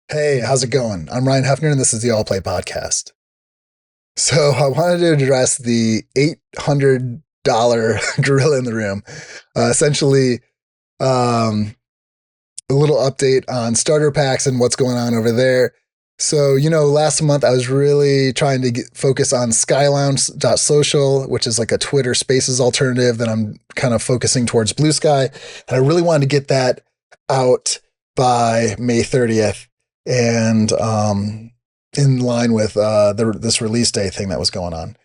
Hey, how's it going? I'm Ryan Hefner, and this is the All Play Podcast. So, I wanted to address the $800 gorilla in the room. Essentially, um, a little update on starter packs and what's going on over there. So, last month I was really trying to focus on skylounge.social, which is like a Twitter Spaces alternative that I'm kind of focusing towards Blue Sky. And I really wanted to get that out by May 30th and in line with this release day thing that was going on.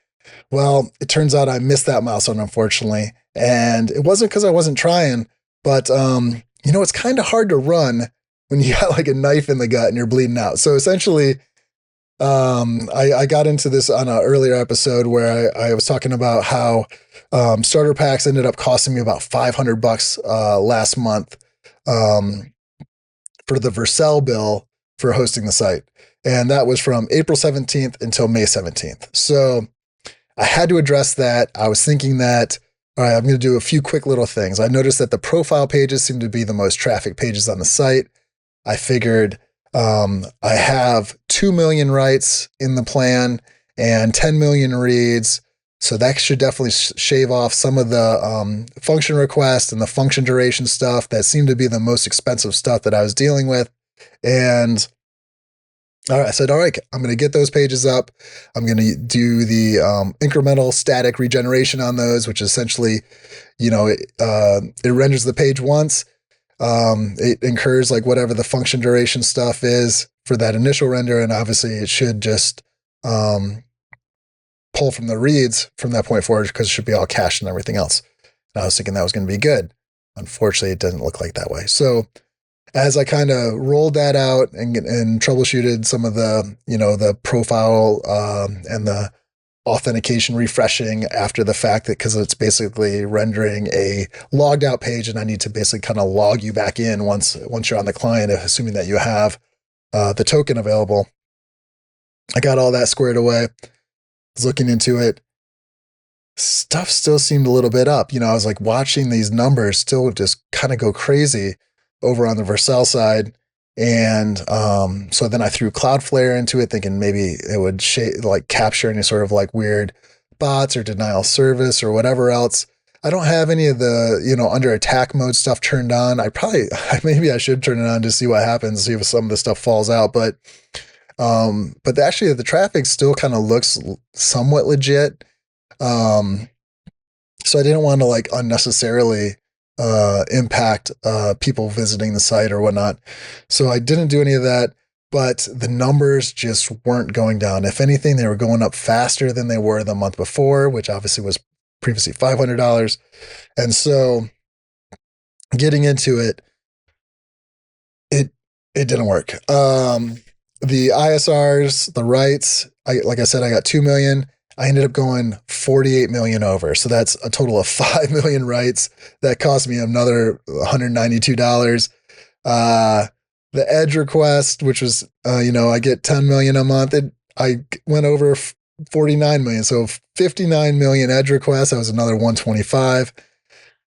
Well, it turns out I missed that milestone, unfortunately. And it wasn't because I wasn't trying, but it's kind of hard to run when you got like a knife in the gut and you're bleeding out. So essentially, I got into this on an earlier episode where I was talking about how starter packs ended up costing me about $500 last month for the Vercel bill for hosting the site. And that was from April 17th until May 17th. So I had to address that. I was thinking that, all right, I'm going to do a few quick little things. I noticed that the profile pages seem to be the most traffic pages on the site. I figured I have 2 million writes in the plan and 10 million reads. So that should definitely shave off some of the function requests and the function duration stuff that seemed to be the most expensive stuff that I was dealing with. And all right, I said, all right, I'm going to get those pages up. I'm going to do the incremental static regeneration on those, which essentially, it renders the page once. It incurs like whatever the function duration stuff is for that initial render. And obviously it should just pull from the reads from that point forward because it should be all cached and everything else. And I was thinking that was going to be good. Unfortunately, it doesn't look like that way. So as I kind of rolled that out and troubleshooted some of the profile and the authentication refreshing after the fact, that because it's basically rendering a logged out page and I need to basically kind of log you back in once you're on the client, assuming that you have the token available. I got all that squared away. Was looking into it. Stuff still seemed a little bit up. I was like watching these numbers still just kind of go crazy over on the Vercel side. And so then I threw Cloudflare into it, thinking maybe it would capture any sort of like weird bots or denial service or whatever else. I don't have any of the, under attack mode stuff turned on. Maybe I should turn it on to see what happens, see if some of the stuff falls out. But actually the traffic still kind of looks somewhat legit. So I didn't want to like unnecessarily impact people visiting the site or whatnot. So I didn't do any of that, but the numbers just weren't going down. If anything, they were going up faster than they were the month before, which obviously was previously $500. And so getting into it, it didn't work. The ISRs, the writes, like I said, I got 2 million. I ended up going 48 million over. So that's a total of 5 million writes. That cost me another $192. The edge request, which was, I get 10 million a month. I went over 49 million. So 59 million edge requests. That was another 125.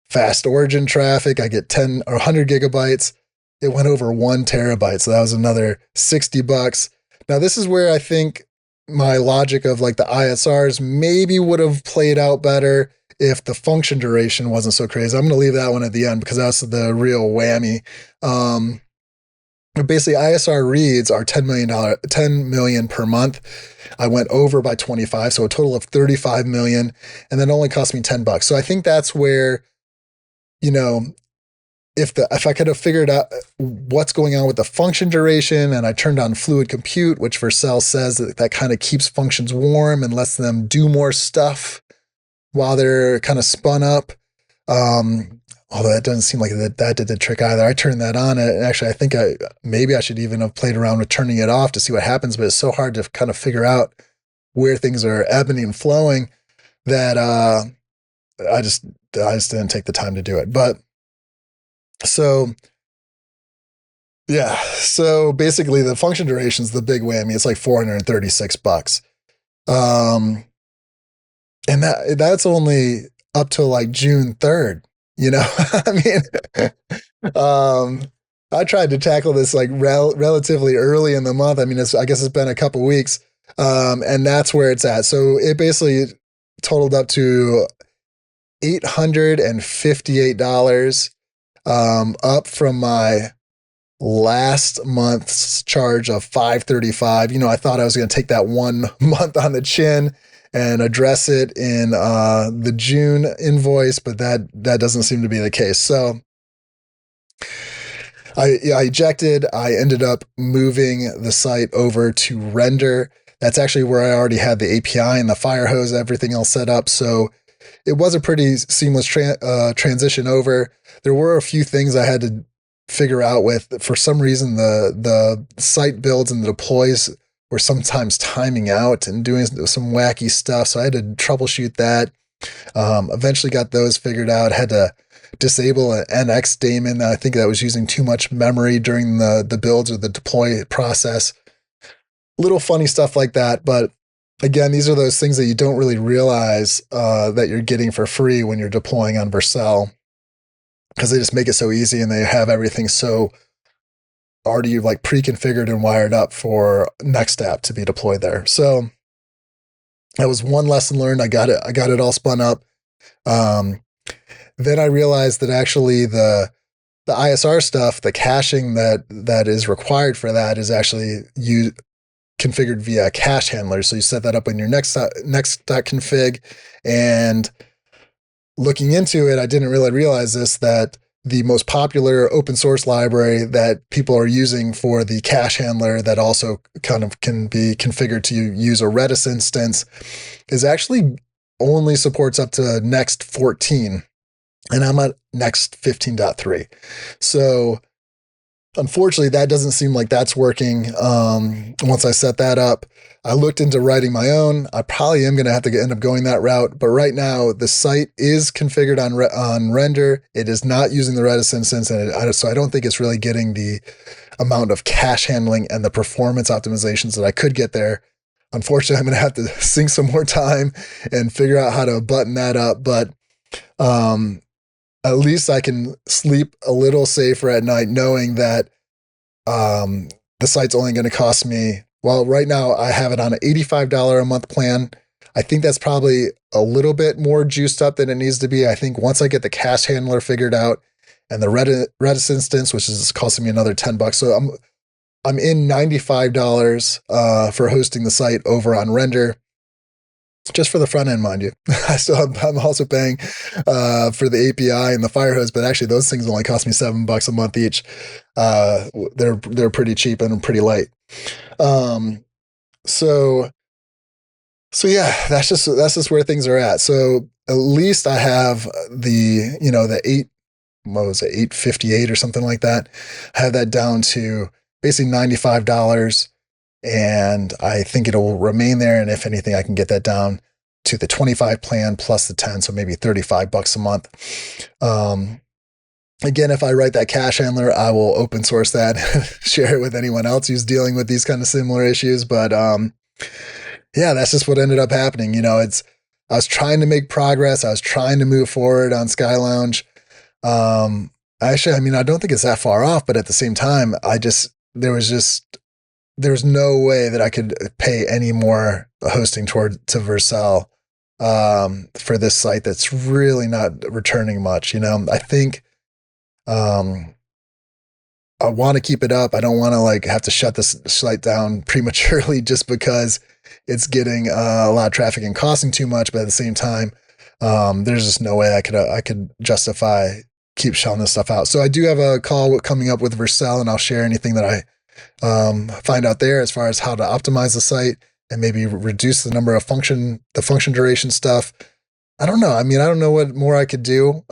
Fast origin traffic, I get 10 or 100 gigabytes. It went over 1 terabyte. So that was another $60. Now, this is where I think my logic of like the ISRs maybe would have played out better if the function duration wasn't so crazy. I'm going to leave that one at the end because that's the real whammy. Basically, ISR reads are $10 million per month. I went over by 25, so a total of 35 million, and then only cost me $10. So I think that's where, if I could have figured out what's going on with the function duration and I turned on fluid compute, which Vercel says that kind of keeps functions warm and lets them do more stuff while they're kind of spun up. Although that doesn't seem like that did the trick either. I turned that on, and actually I think maybe I should even have played around with turning it off to see what happens, but it's so hard to kind of figure out where things are ebbing and flowing that I just didn't take the time to do it. But so yeah, so basically the function duration is the big whammy. It's like $436. And that's only up till like June 3rd, I mean, I tried to tackle this like relatively early in the month. I mean, I guess it's been a couple weeks, and that's where it's at. So it basically totaled up to $858, up from my last month's charge of $535. I thought I was going to take that 1 month on the chin and address it in the June invoice, but that doesn't seem to be the case. So I ejected. I ended up moving the site over to Render. That's actually where I already had the API and the fire hose, everything else set up. So it was a pretty seamless transition over. There were a few things I had to figure out with. For some reason, the site builds and the deploys were sometimes timing out and doing some wacky stuff. So I had to troubleshoot that. Eventually got those figured out. Had to disable an NX daemon. I think that was using too much memory during the builds or the deploy process. Little funny stuff like that. But again, these are those things that you don't really realize that you're getting for free when you're deploying on Vercel, because they just make it so easy and they have everything so already like pre-configured and wired up for next app to be deployed there. So that was one lesson learned. I got it all spun up. Then I realized that actually the ISR stuff, the caching that is required for that is actually configured via cache handler. So you set that up in your next.config, and looking into it, I didn't really realize this, that the most popular open source library that people are using for the cache handler that also kind of can be configured to use a Redis instance is actually only supports up to Next 14. And I'm at Next 15.3. So unfortunately, that doesn't seem like that's working. Once I set that up, I looked into writing my own. I probably am going to have to end up going that route. But right now, the site is configured on Render. It is not using the Redis instance, and so I don't think it's really getting the amount of cache handling and the performance optimizations that I could get there. Unfortunately, I'm going to have to sink some more time and figure out how to button that up. But at least I can sleep a little safer at night knowing that the site's only going to cost me, well, right now I have it on an $85 a month plan. I think that's probably a little bit more juiced up than it needs to be. I think once I get the cache handler figured out and the Redis instance, which is costing me another $10. So I'm in $95 for hosting the site over on Render. Just for the front end, mind you. I'm also paying for the API and the Firehose, but actually those things only cost me $7 a month each. They're pretty cheap and pretty light. So yeah, that's just where things are at. So at least I have the 858 or something like that. I have that down to basically $95. And I think it'll remain there. And if anything, I can get that down to the 25 plan plus the 10, so maybe $35 a month. Again, if I write that cache handler, I will open source that, share it with anyone else who's dealing with these kind of similar issues. But yeah, that's just what ended up happening. I was trying to make progress. I was trying to move forward on Sky Lounge. Actually, I mean, I don't think it's that far off, but at the same time, there's no way that I could pay any more hosting to Vercel for this site that's really not returning much. I think I want to keep it up. I don't want to have to shut this site down prematurely just because it's getting a lot of traffic and costing too much. But at the same time, there's just no way I could justify keep shelling this stuff out. So I do have a call coming up with Vercel, and I'll share anything that I find out there as far as how to optimize the site and maybe reduce the number of function duration stuff. I don't know. I mean, I don't know what more I could do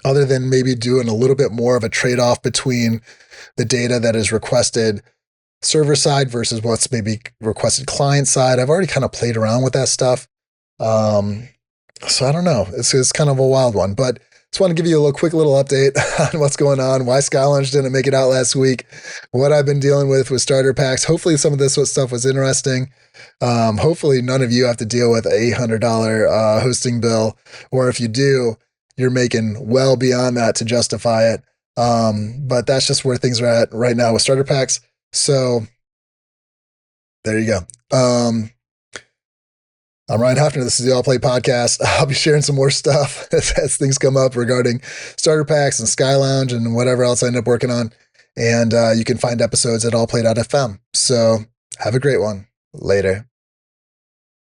other than maybe doing a little bit more of a trade-off between the data that is requested server side versus what's maybe requested client side. I've already kind of played around with that stuff. So I don't know. It's kind of a wild one, but just want to give you a quick little update on what's going on, why Sky Lounge didn't make it out last week, what I've been dealing with starter packs. Hopefully some of this stuff was interesting. Hopefully none of you have to deal with a $800 hosting bill, or if you do, you're making well beyond that to justify it. But that's just where things are at right now with starter packs. So there you go. I'm Ryan Hefner. This is the All Play Podcast. I'll be sharing some more stuff as things come up regarding starter packs and Sky Lounge and whatever else I end up working on. And you can find episodes at allplay.fm. So have a great one. Later.